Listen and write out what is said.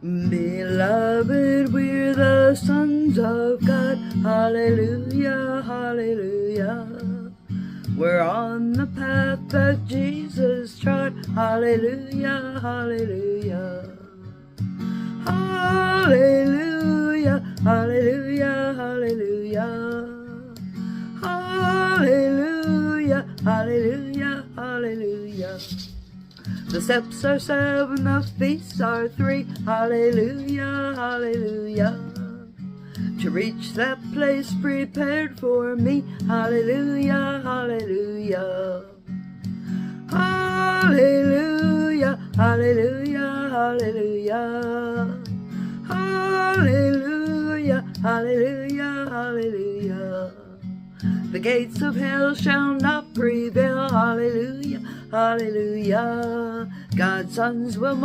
Beloved, we're the sons of God. Hallelujah, hallelujah. We're on the path that Jesus trod. Hallelujah, hallelujah. Hallelujah, hallelujah, hallelujah. Hallelujah, hallelujah, hallelujah. The steps are 7, the feasts are 3. Hallelujah, hallelujah. To reach that place prepared for me. Hallelujah, hallelujah. Hallelujah, hallelujah, hallelujah. Hallelujah, hallelujah, hallelujah. The gates of hell shall not prevail. Hallelujah, hallelujah. God's sons will